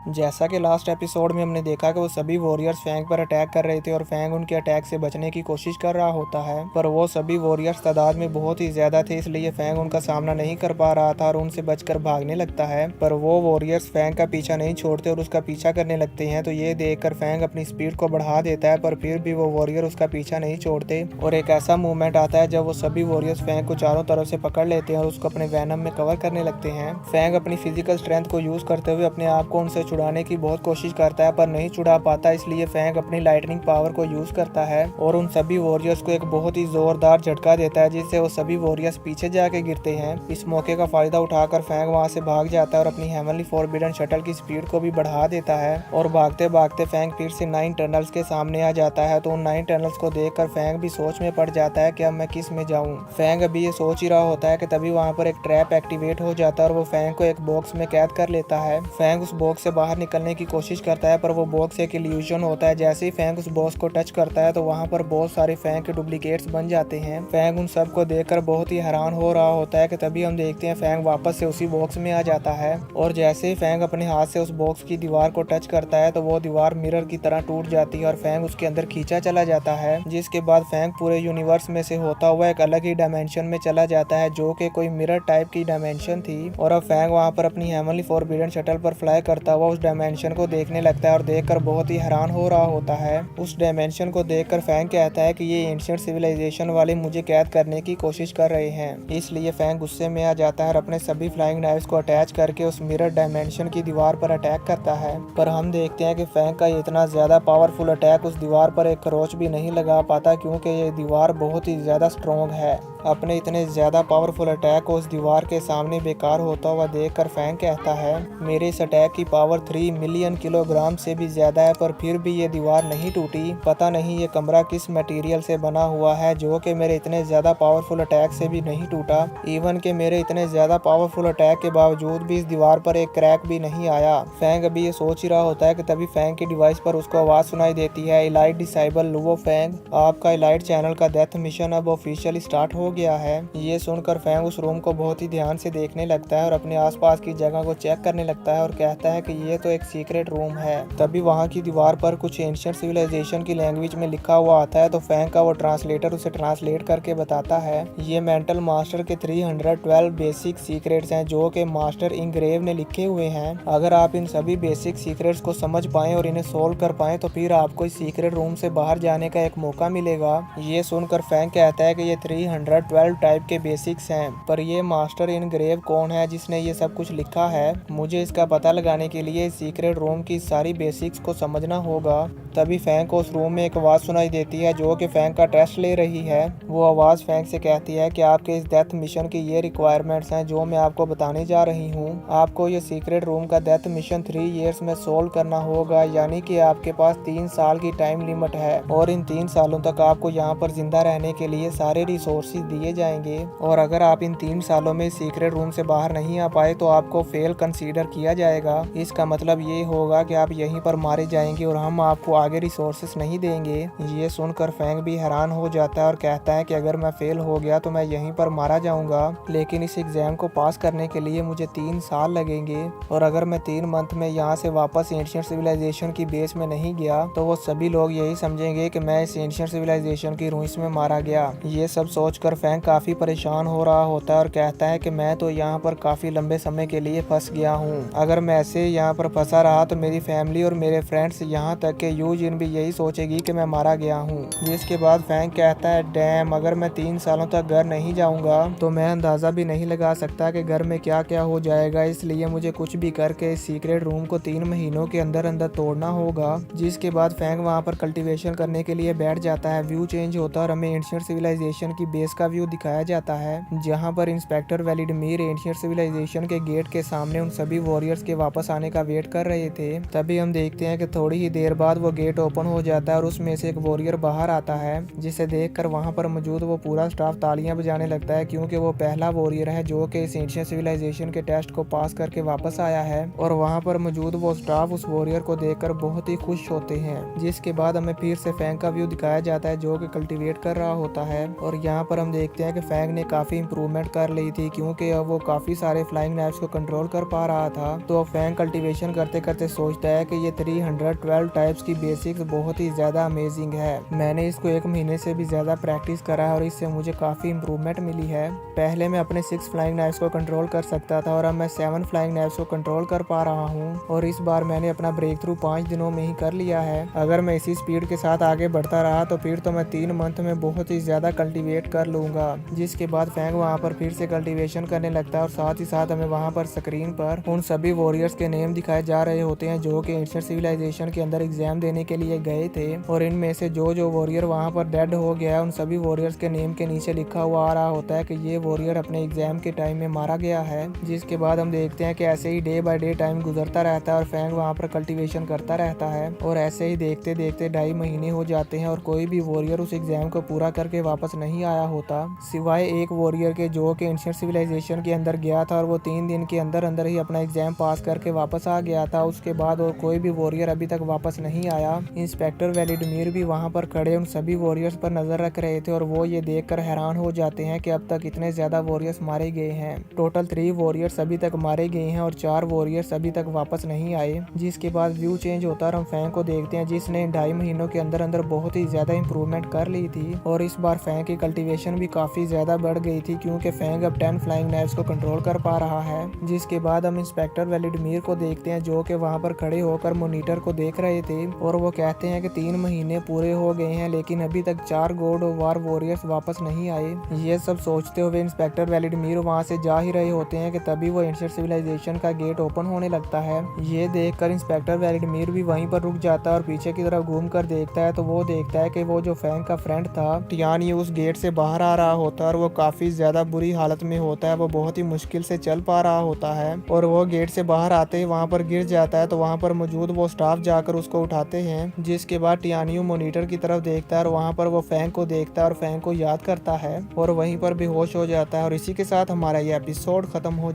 जैसा कि last episode में हमने देखा कि वो सभी वॉरियर्स फैंग पर अटैक कर रहे थे और फैंग उनके अटैक से बचने की कोशिश कर रहा होता है, पर वो सभी वॉरियर्स तादाद में बहुत ही ज्यादा थे, इसलिए फैंग उनका सामना नहीं कर पा रहा था और उनसे बचकर भागने लगता है। पर वो वॉरियर्स फैंग का पीछा नहीं छोड़ते और उसका पीछा करने लगते हैं। तो ये देखकर फैंग अपनी स्पीड को बढ़ा देता है, पर फिर भी वो वॉरियर उसका पीछा नहीं छोड़ते और एक ऐसा मूवमेंट आता है जब वो सभी वॉरियर्स फैंग को चारों तरफ से पकड़ लेते हैं और उसको अपने वैनम में कवर करने लगते हैं। फैंग अपनी फिजिकल स्ट्रेंथ को यूज करते हुए अपने आप को उनसे छुड़ाने की बहुत कोशिश करता है, पर नहीं छुड़ा पाता, इसलिए फैंग अपनी लाइटनिंग पावर को यूज करता है और उन सभी वॉरियर्स को एक बहुत ही जोरदार झटका देता है, जिससे वो सभी वॉरियर्स पीछे जाके गिरते हैं। इस मौके का फायदा उठाकर फैंग वहां से भाग जाता है और अपनी हेवनली फॉरबिडन शटल की स्पीड को भी बढ़ा देता है और भागते भागते फैंग फिर से 9 टनल्स के सामने आ जाता है। तो उन 9 टनल्स को देखकर फैंग भी सोच में पड़ जाता है कि अब मैं किस में जाऊं। फैंग अभी ये सोच ही रहा होता है कि तभी वहां पर एक ट्रैप एक्टिवेट हो जाता है और वो फैंग को एक बॉक्स में कैद कर लेता है। फैंग उस बॉक्स से बाहर निकलने की कोशिश करता है, पर वो बॉक्स एक इल्यूजन होता है। जैसे ही फैंग उस बॉक्स को टच करता है तो वहां पर बहुत सारे फैंग के डुप्लीकेट्स बन जाते हैं। फैंग उन सब को देखकर बहुत ही हैरान हो रहा होता है कि तभी हम देखते हैं फैंग वापस से उसी बॉक्स में आ जाता है और जैसे ही फैंग अपने हाथ से उस बॉक्स की दीवार को टच करता है तो वो दीवार मिरर की तरह टूट जाती है और फैंग उसके अंदर खींचा चला जाता है, जिसके बाद फैंग पूरे यूनिवर्स में से होता हुआ एक अलग ही डायमेंशन में चला जाता है, जो कि कोई मिरर टाइप की डायमेंशन थी। और अब फैंग वहां पर अपनी हेवनली फॉरबिडन शटल पर फ्लाई करता हुआ उस डायमेंशन को देखने लगता है और देखकर बहुत ही हैरान हो रहा होता है। उस डायमेंशन को देखकर फैंग कहता है कि ये एंशिएंट सिविलाइजेशन वाले मुझे कैद करने की कोशिश कर रहे हैं, इसलिए फैंग गुस्से में आ जाता है और अपने सभी फ्लाइंग नाइफ्स को अटैच करके उस मिरर डायमेंशन की दीवार पर अटैक करता है। पर हम देखते हैं कि फैंग का इतना ज्यादा पावरफुल अटैक उस दीवार पर एक खरोच भी नहीं लगा पाता, क्योंकि ये दीवार बहुत ही ज्यादा स्ट्रॉन्ग है। अपने इतने ज्यादा पावरफुल अटैक को उस दीवार के सामने बेकार होता हुआ देखकर फैंग कहता है, मेरे इस अटैक की पावर 3 मिलियन किलोग्राम से भी ज्यादा है, पर फिर भी ये दीवार नहीं टूटी। पता नहीं ये कमरा किस मटेरियल से बना हुआ है जो कि मेरे इतने ज्यादा पावरफुल अटैक से भी नहीं टूटा। इवन के मेरे इतने ज्यादा पावरफुल अटैक के बावजूद भी इस दीवार पर एक क्रैक भी नहीं आया। फैंग अभी ये सोच ही रहा होता है कि तभी फैंग की डिवाइस पर उसको आवाज सुनाई देती है, इलाइट डिसेबल लुवो फैंग, आपका इलाइट चैनल का डेथ मिशन अब ऑफिशियली स्टार्ट हो गया है। ये सुनकर फैंग उस रूम को बहुत ही ध्यान से देखने लगता है और अपने आसपास की जगह को चेक करने लगता है और कहता है कि ये तो एक सीक्रेट रूम है। तभी वहाँ की दीवार पर कुछ एंशिएंट सिविलाइजेशन की लैंग्वेज में लिखा हुआ आता है, तो फैंग का वो ट्रांसलेटर उसे ट्रांसलेट करके बताता है, ये मेंटल मास्टर के 312 बेसिक सीक्रेट्स हैं जो कि मास्टर इंग्रेव ने लिखे हुए हैं। अगर आप इन सभी बेसिक सीक्रेट्स को समझ पाएं और इन्हें सोल्व कर पाएं तो फिर आपको इस सीक्रेट रूम से बाहर जाने का एक मौका मिलेगा। ये सुनकर फैंग कहता है कि ये 312 टाइप के बेसिक्स हैं, पर ये मास्टर इनग्रेव कौन है जिसने ये सब कुछ लिखा है? मुझे इसका पता लगाने के लिए सीक्रेट रूम की सारी बेसिक्स को समझना होगा। तभी फैंग को उस रूम में एक आवाज़ सुनाई देती है जो कि फैंग का टेस्ट ले रही है। वो आवाज़ फैंग से कहती है कि आपके इस डेथ मिशन की ये रिक्वायरमेंट्स हैं जो मैं आपको बताने जा रही हूँ। आपको ये सीक्रेट रूम का डेथ मिशन 3 ईयर्स में सोल्व करना होगा, यानी कि आपके पास 3 साल की टाइम लिमिट है और इन 3 सालों तक आपको यहाँ पर जिंदा रहने के लिए सारे रिसोर्सेज दिए जाएंगे और अगर आप इन 3 सालों में सीक्रेट रूम से बाहर नहीं आ पाए तो आपको फेल कंसीडर किया जाएगा। इसका मतलब ये होगा कि आप यहीं पर मारे जाएंगे और हम आपको आगे रिसोर्सेस नहीं देंगे। ये सुनकर फैंग भी हैरान हो जाता है और कहता है कि अगर मैं फेल हो गया तो मैं यहीं पर मारा जाऊंगा, लेकिन इस एग्जाम को पास करने के लिए मुझे 3 साल लगेंगे और अगर मैं 3 मंथ में यहाँ से वापस एंशिएंट सिविलाइजेशन की बेस में नहीं गया तो वो सभी लोग यही समझेंगे कि मैं इस एंशिएंट सिविलाइजेशन की रूइंस में मारा गया। ये सब सोचकर फैंग काफी परेशान हो रहा होता है और कहता है कि मैं तो यहाँ पर काफी लंबे समय के लिए फंस गया हूँ। अगर मैं ऐसे यहाँ पर फंसा रहा तो मेरी फैमिली और मेरे फ्रेंड्स यहाँ तक के यूजिन भी यही सोचेगी कि मैं मारा गया हूँ। जिसके बाद फैंग कहता है, डैम, अगर मैं 3 सालों तक घर नहीं जाऊंगा तो मैं अंदाजा भी नहीं लगा सकता कि घर में क्या क्या हो जाएगा, इसलिए मुझे कुछ भी करके इस सीक्रेट रूम को 3 महीनों के अंदर अंदर तोड़ना होगा। जिसके बाद फैंग वहाँ पर कल्टीवेशन करने के लिए बैठ जाता है। व्यू चेंज होता है और हमें एंशिएंट सिविलाइजेशन की बेस का व्यू दिखाया जाता है, जहाँ पर इंस्पेक्टर वेलिडमीर एंशिएंट सिविलाइजेशन के गेट के सामने उन सभी वॉरियर्स के वापस आने का वेट कर रहे थे। तभी हम देखते हैं कि थोड़ी ही देर बाद वो गेट ओपन हो जाता है और उसमें से एक वॉरियर बाहर आता है, जिसे देखकर वहां पर मौजूद वो पूरा स्टाफ तालियां बजाने लगता है, क्योंकि वो पहला वॉरियर है जो कि इस एंशिएंट सिविलाइजेशन के टेस्ट को पास करके वापस आया है। और वहां पर मौजूद वो स्टाफ उस वॉरियर को देखकर बहुत ही खुश होते हैं। जिसके बाद हमें फिर से फैंग का व्यू दिखाया जाता है जो कि कल्टीवेट कर रहा होता है और यहाँ पर हम देखते हैं कि फैंग ने काफ़ी इंप्रूवमेंट कर ली थी, क्योंकि अब वो काफ़ी सारे फ्लाइंग नाइफ्स को कंट्रोल कर पा रहा था। तो अब फैंग कल्टीवेशन करते करते सोचता है कि ये 312 टाइप्स की बेसिक्स बहुत ही ज़्यादा अमेजिंग है। मैंने इसको 1 महीने से भी ज़्यादा प्रैक्टिस करा है और इससे मुझे काफ़ी इंप्रूवमेंट मिली है। पहले मैं अपने 6 फ्लाइंग नाइफ्स को कंट्रोल कर सकता था और अब मैं 7 फ्लाइंग नाइफ्स को कंट्रोल कर पा रहा हूँ और इस बार मैंने अपना ब्रेक थ्रू 5 दिनों में ही कर लिया है। अगर मैं इसी स्पीड के साथ आगे बढ़ता रहा तो फिर तो मैं 3 मंथ में बहुत ही ज़्यादा कल्टीवेट कर लूँगा। जिसके बाद फैंग वहाँ पर फिर से कल्टीवेशन करने लगता है और साथ ही साथ हमें वहाँ पर स्क्रीन पर उन सभी वॉरियर्स के नेम दिखाए जा रहे होते हैं जो कि एंशिएंट सिविलाइजेशन के अंदर एग्जाम देने के लिए गए थे, और इनमें से जो जो वॉरियर वहाँ पर डेड हो गया है उन सभी वॉरियर्स के नेम के नीचे लिखा हुआ आ रहा होता है कि ये वॉरियर अपने एग्जाम के टाइम में मारा गया है। जिसके बाद हम देखते हैं कि ऐसे ही डे बाय डे टाइम गुजरता रहता है और फैंग वहाँ पर कल्टीवेशन करता रहता है और ऐसे ही देखते देखते 2.5 महीने हो जाते हैं और कोई भी वॉरियर उस एग्जाम को पूरा करके वापस नहीं आया होता, सिवाय एक वॉरियर के जो कि एंशिएंट सिविलाइजेशन के अंदर गया था और वो 3 दिन के अंदर अंदर ही अपना एग्जाम पास करके वापस आ गया था। उसके बाद और कोई भी वॉरियर अभी तक वापस नहीं आया। इंस्पेक्टर वेलिडमीर भी वहाँ पर खड़े उन सभी वॉरियर्स पर नजर रख रहे थे और वो ये देखकर हैरान हो जाते हैं कि अब तक इतने ज्यादा वॉरियर्स मारे गए हैं। टोटल 3 वॉरियर्स अभी तक मारे गए हैं और 4 वॉरियर्स अभी तक वापस नहीं आए। जिसके बाद व्यू चेंज होता है और हम फैंग को देखते हैं जिसने 2.5 महीनों के अंदर अंदर बहुत ही ज्यादा इंप्रूवमेंट कर ली थी और इस बार फैंग की कल्टीवेशन भी काफी ज्यादा बढ़ गई थी, क्योंकि फैंग अब 10 फ्लाइंग नाइफ्स को कंट्रोल कर पा रहा है। जिसके बाद हम इंस्पेक्टर वेलिडमीर को देखते हैं जो कि वहाँ पर खड़े होकर मॉनिटर को देख रहे थे और वो कहते हैं कि 3 महीने पूरे हो गए हैं लेकिन अभी तक 4 गॉड ऑफ वार वॉरियर्स वापस नहीं आए। ये सब सोचते हुए इंस्पेक्टर वेलिडमीर वहाँ से जा ही रहे होते हैं कि तभी वो एंशिएंट सिविलाइजेशन का गेट ओपन होने लगता है। ये देखकर इंस्पेक्टर वेलिडमीर भी वहीं पर रुक जाता है और पीछे की तरफ घूम कर देखता है तो वो देखता है कि वो जो फैंग का फ्रेंड था टियानी उस गेट से बाहर आ रहा होता है और वो काफी ज्यादा बुरी हालत में होता है। वो बहुत ही मुश्किल से चल पा रहा होता है और वो गेट से बाहर आते ही वहाँ पर गिर जाता है। तो वहाँ पर मौजूद वो स्टाफ जाकर उसको उठाते हैं। जिसके बाद टियानियो मॉनिटर की तरफ देखता है और वहाँ पर वो फैंग को देखता है और फैंग को याद करता है और वहीं पर बेहोश हो जाता है और इसी के साथ हमारा ये एपिसोड खत्म हो